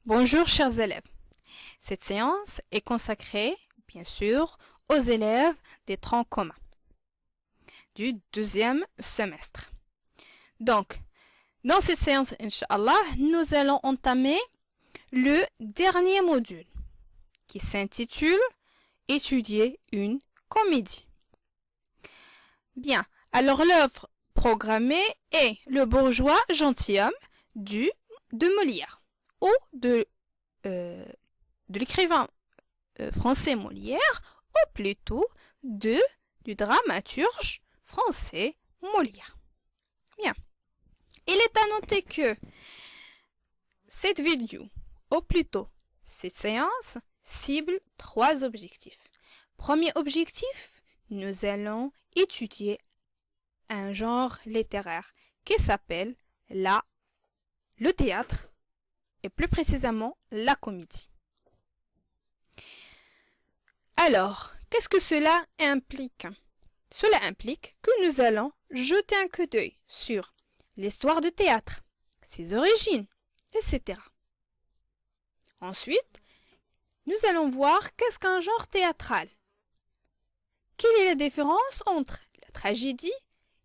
Bonjour chers élèves. Cette séance est consacrée, bien sûr, aux élèves des troncs communs du deuxième semestre. Donc, dans cette séance, Inch'Allah, nous allons entamer le dernier module qui s'intitule « Étudier une comédie ». Bien, alors l'œuvre programmée est Le bourgeois gentilhomme de Molière ou de l'écrivain français Molière ou plutôt du dramaturge français Molière. Bien. Il est à noter que cette vidéo, ou plutôt cette séance, cible 3 objectifs. Premier objectif, nous allons étudier un genre littéraire qui s'appelle le théâtre et plus précisément la comédie. Alors, qu'est-ce que cela implique? Cela implique que nous allons jeter un coup d'œil sur l'histoire du théâtre, ses origines, etc. Ensuite, nous allons voir qu'est-ce qu'un genre théâtral. Quelle est la différence entre la tragédie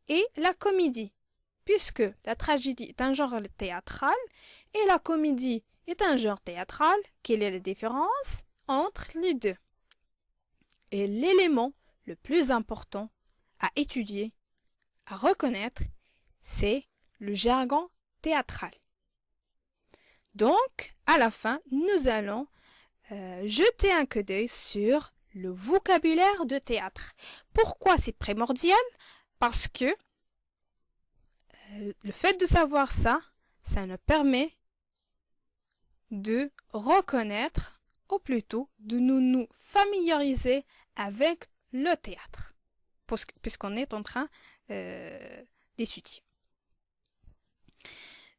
et la comédie? Puisque la tragédie est un genre théâtral et la comédie est un genre théâtral, quelle est la différence entre les deux? Et l'élément le plus important à étudier, à reconnaître, c'est le jargon théâtral. Donc, à la fin, nous allons jeter un coup d'œil sur le vocabulaire de théâtre. Pourquoi c'est primordial? Parce que le fait de savoir ça, ça nous permet de reconnaître, ou plutôt de nous familiariser avec le théâtre, puisqu'on est en train d'étudier.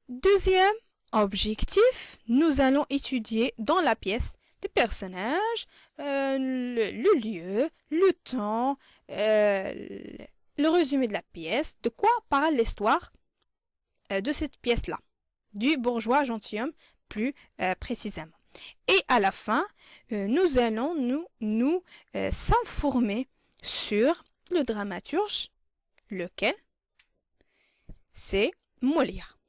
Deuxième objectif, nous allons étudier dans la pièce les personnages, le lieu, le temps, le résumé de la pièce, de quoi parle l'histoire de cette pièce-là, du bourgeois gentilhomme plus précisément. Et à la fin, nous allons nous s'informer sur le dramaturge, lequel c'est Molière.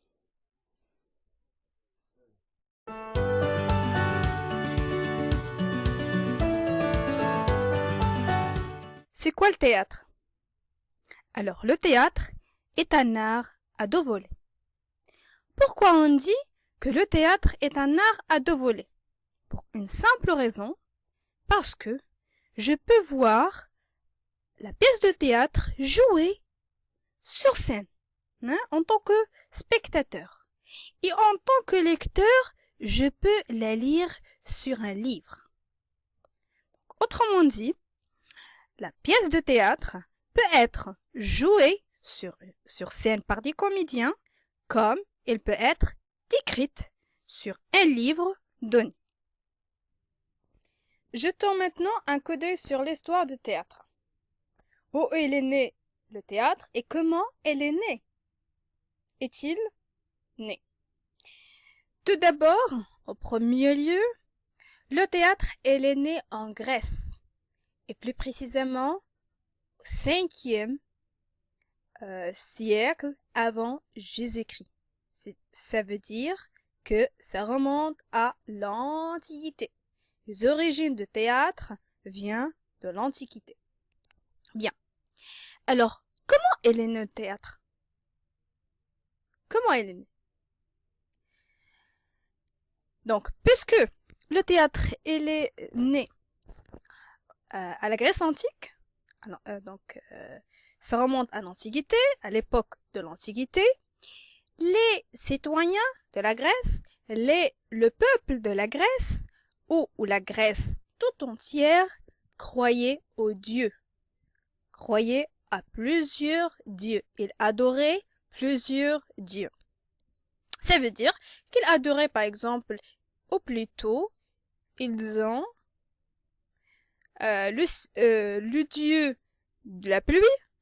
C'est quoi le théâtre? Alors, le théâtre est un art à deux volets. Pourquoi on dit que le théâtre est un art à deux volets? Pour une simple raison, parce que je peux voir la pièce de théâtre jouer sur scène, en tant que spectateur. Et en tant que lecteur, je peux la lire sur un livre. Autrement dit, la pièce de théâtre peut être jouée sur scène par des comédiens, comme elle peut être écrite sur un livre donné. Jetons maintenant un coup d'œil sur l'histoire du théâtre. Où il est né le théâtre et comment elle est née? Est-il né? Tout d'abord, au premier lieu, le théâtre elle est né en Grèce, et plus précisément au 5e siècle avant Jésus-Christ. Ça veut dire que ça remonte à l'Antiquité. Les origines du théâtre viennent de l'Antiquité. Bien. Alors, comment elle est née le théâtre? Comment elle est née? Donc, puisque le théâtre elle est né à la Grèce antique, alors, ça remonte à l'Antiquité, à l'époque de l'Antiquité, les citoyens de la Grèce, le peuple de la Grèce, ou la Grèce tout entière, croyait aux dieux, croyait à plusieurs dieux. Ils adoraient plusieurs dieux. Ça veut dire qu'ils adoraient par exemple, ou plutôt, ils ont le dieu de la pluie,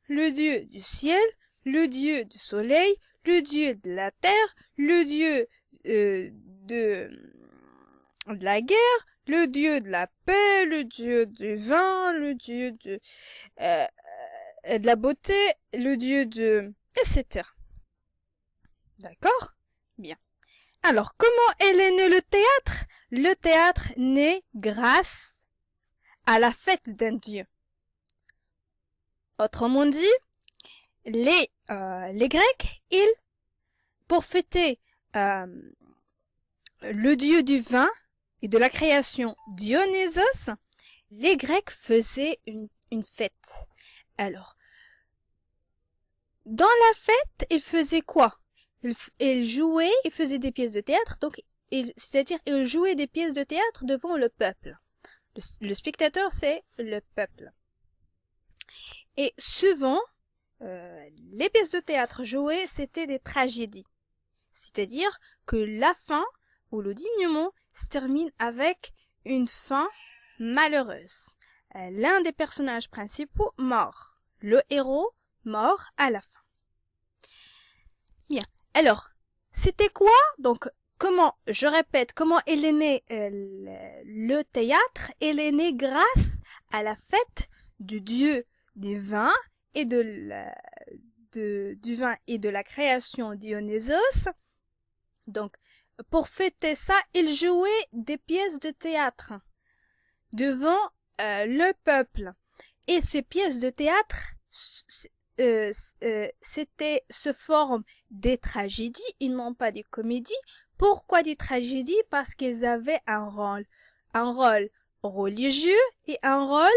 le dieu du ciel, le dieu du soleil, le dieu de la terre, le dieu de la guerre, le dieu de la paix, le dieu du vin, le dieu de la beauté, le dieu de... etc. D'accord? Bien. Alors, comment est né le théâtre? Le théâtre naît grâce à la fête d'un dieu. Autrement dit, les Grecs, pour fêter le dieu du vin et de la création Dionysos, les Grecs faisaient une fête. Alors, dans la fête, ils faisaient quoi? Ils jouaient, ils faisaient des pièces de théâtre, donc c'est-à-dire ils jouaient des pièces de théâtre devant le peuple. Le spectateur, c'est le peuple. Et souvent, les pièces de théâtre jouées, c'était des tragédies. C'est-à-dire que la fin ou le dénouement se termine avec une fin malheureuse. L'un des personnages principaux mort. Le héros mort à la fin. Bien. Alors, c'était quoi? Donc, je répète, comment il est né le théâtre? Il est né grâce à la fête du dieu des vins et du vin et de la création Dionysos. Donc, pour fêter ça, il jouait des pièces de théâtre devant le peuple. Et ces pièces de théâtre c'était se forme des tragédies et non pas des comédies. Pourquoi des tragédies? Parce qu'ils avaient un rôle religieux et un rôle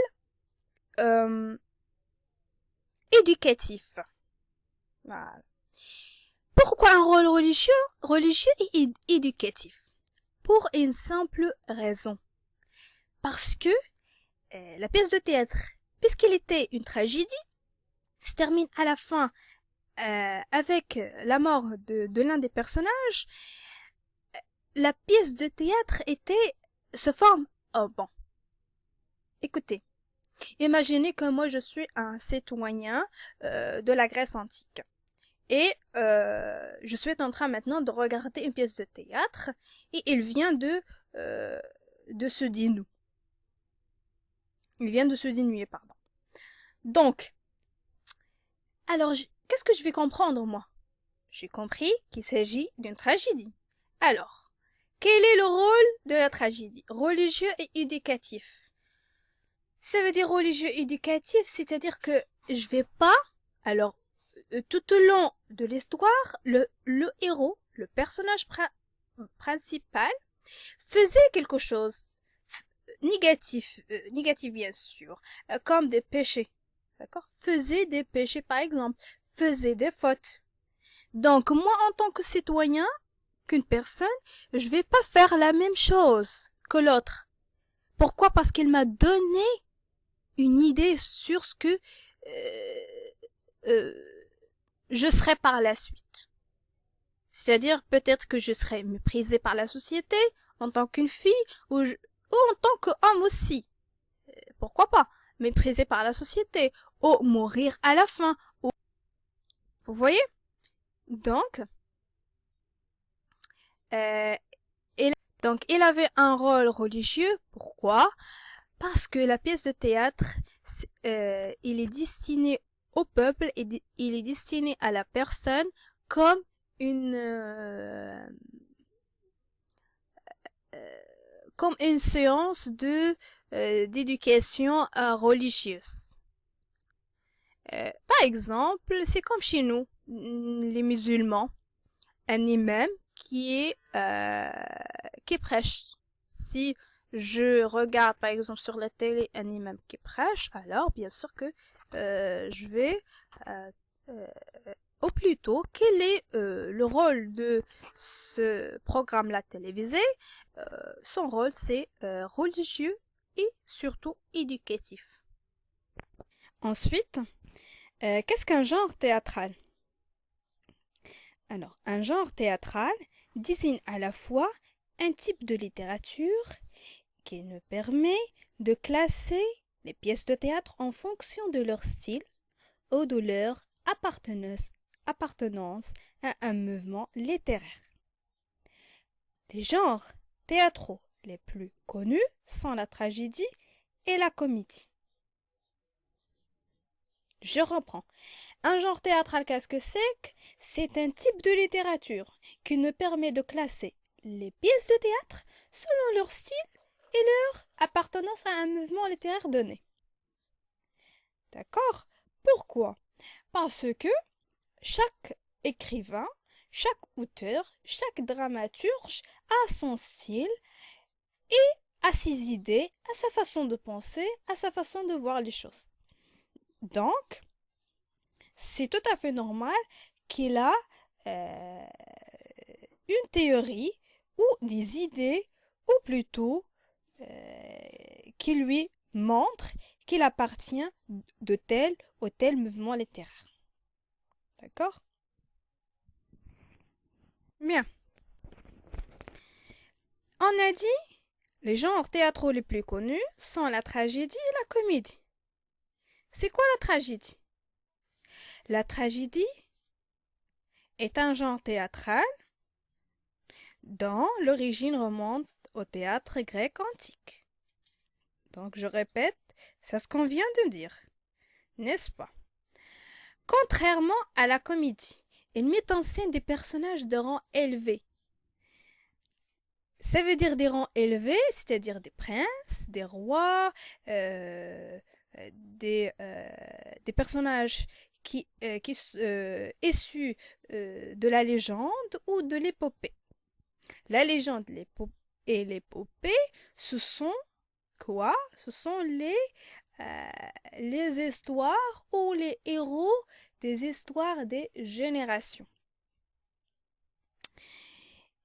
éducatif. Voilà. Pourquoi un rôle religieux et éducatif? Pour une simple raison. Parce que la pièce de théâtre, puisqu'elle était une tragédie, se termine à la fin avec la mort de l'un des personnages. La pièce de théâtre se forme. Oh bon. Écoutez, imaginez que moi je suis un citoyen de la Grèce antique. Et je suis en train maintenant de regarder une pièce de théâtre et il vient de se dénouer. Il vient de se dénouer, pardon. Donc, alors, qu'est-ce que je vais comprendre, moi? J'ai compris qu'il s'agit d'une tragédie. Alors, quel est le rôle de la tragédie? Religieux et éducatif. Ça veut dire religieux et éducatif, c'est-à-dire que je vais pas... Alors, tout au long de l'histoire, le héros, le personnage principal, faisait quelque chose négatif bien sûr, comme des péchés. D'accord? Faisait des péchés, par exemple. Faisait des fautes. Donc, moi, en tant que citoyen, qu'une personne, je vais pas faire la même chose que l'autre. Pourquoi? Parce qu'il m'a donné une idée sur ce que je serai par la suite. C'est-à-dire, peut-être que je serai méprisée par la société, en tant qu'une fille, ou en tant qu'homme aussi. Pourquoi pas? Méprisée par la société, ou mourir à la fin. Vous voyez? Donc, il avait un rôle religieux. Pourquoi? Parce que la pièce de théâtre, il est destiné au peuple et il est destiné à la personne comme comme une séance d'éducation religieuse. Par exemple, c'est comme chez nous, les musulmans, un imam qui prêche. Si je regarde par exemple sur la télé un imam qui prêche, alors bien sûr que je vais ou plutôt quel est le rôle de ce programme-là télévisé. Son rôle c'est religieux et surtout éducatif. Ensuite, qu'est-ce qu'un genre théâtral? Alors, un genre théâtral désigne à la fois un type de littérature qui nous permet de classer les pièces de théâtre en fonction de leur style ou de leur appartenance à un mouvement littéraire. Les genres théâtraux les plus connus sont la tragédie et la comédie. Je reprends. Un genre théâtral, qu'est-ce que c'est? C'est un type de littérature qui nous permet de classer les pièces de théâtre selon leur style et leur appartenance à un mouvement littéraire donné. D'accord? Pourquoi? Parce que chaque écrivain, chaque auteur, chaque dramaturge a son style et a ses idées, a sa façon de penser, a sa façon de voir les choses. Donc, c'est tout à fait normal qu'il a une théorie ou des idées, ou plutôt qui lui montre qu'il appartient de tel ou tel mouvement littéraire. D'accord? Bien. On a dit, les genres théâtraux les plus connus sont la tragédie et la comédie. C'est quoi la tragédie? La tragédie est un genre théâtral dont l'origine remonte au théâtre grec antique. Donc je répète, c'est ce qu'on vient de dire, n'est-ce pas? Contrairement à la comédie, elle met en scène des personnages de rang élevé. Ça veut dire des rangs élevés, c'est-à-dire des princes, des rois, des personnages issus de la légende ou de l'épopée. La légende et l'épopée, ce sont quoi? Ce sont les histoires ou les héros des histoires des générations.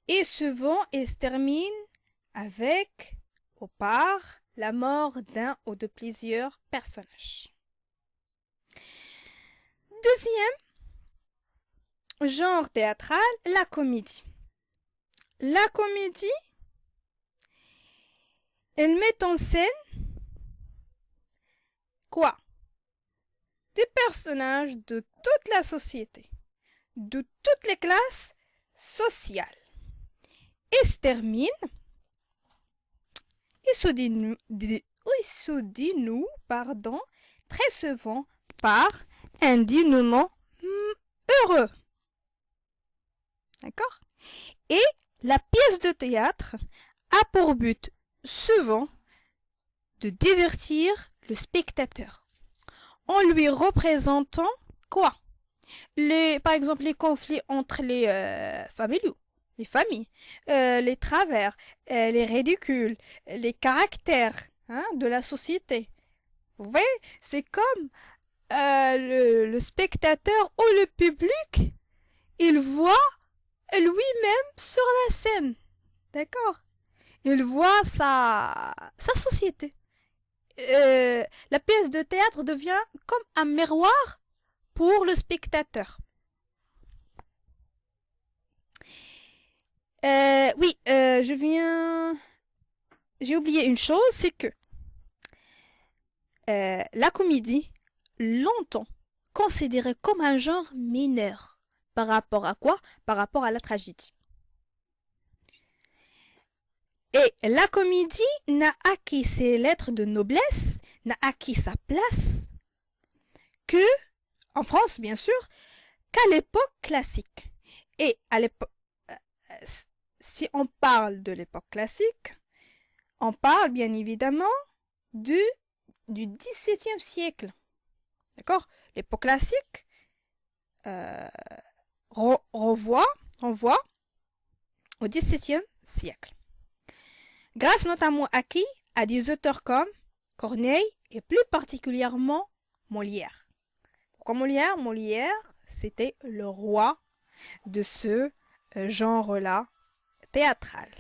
Et souvent, ils se terminent avec, ou par, la mort d'un ou de plusieurs personnages. Deuxième genre théâtral, la comédie. La comédie, elle met en scène quoi? Des personnages de toute la société, de toutes les classes sociales. Et se termine, il se dénoue, très souvent par un dénouement heureux. D'accord? Et la pièce de théâtre a pour but souvent de divertir le spectateur en lui représentant quoi? Par exemple, les conflits entre les familles, les travers, les ridicules, les caractères de la société. Vous voyez, c'est comme le spectateur ou le public, il voit lui-même sur la scène. D'accord? Il voit sa société. La pièce de théâtre devient comme un miroir pour le spectateur. J'ai oublié une chose, c'est que la comédie, longtemps considérée comme un genre mineur. Par rapport à quoi? Par rapport à la tragédie. Et la comédie n'a acquis ses lettres de noblesse, n'a acquis sa place que, en France bien sûr, qu'à l'époque classique. Et à l'époque, si on parle de l'époque classique, on parle bien évidemment du XVIIe siècle. D'accord? L'époque classique renvoie au XVIIe siècle. Grâce notamment à qui? À des auteurs comme Corneille et plus particulièrement Molière. Pourquoi Molière? Molière, c'était le roi de ce genre-là théâtral.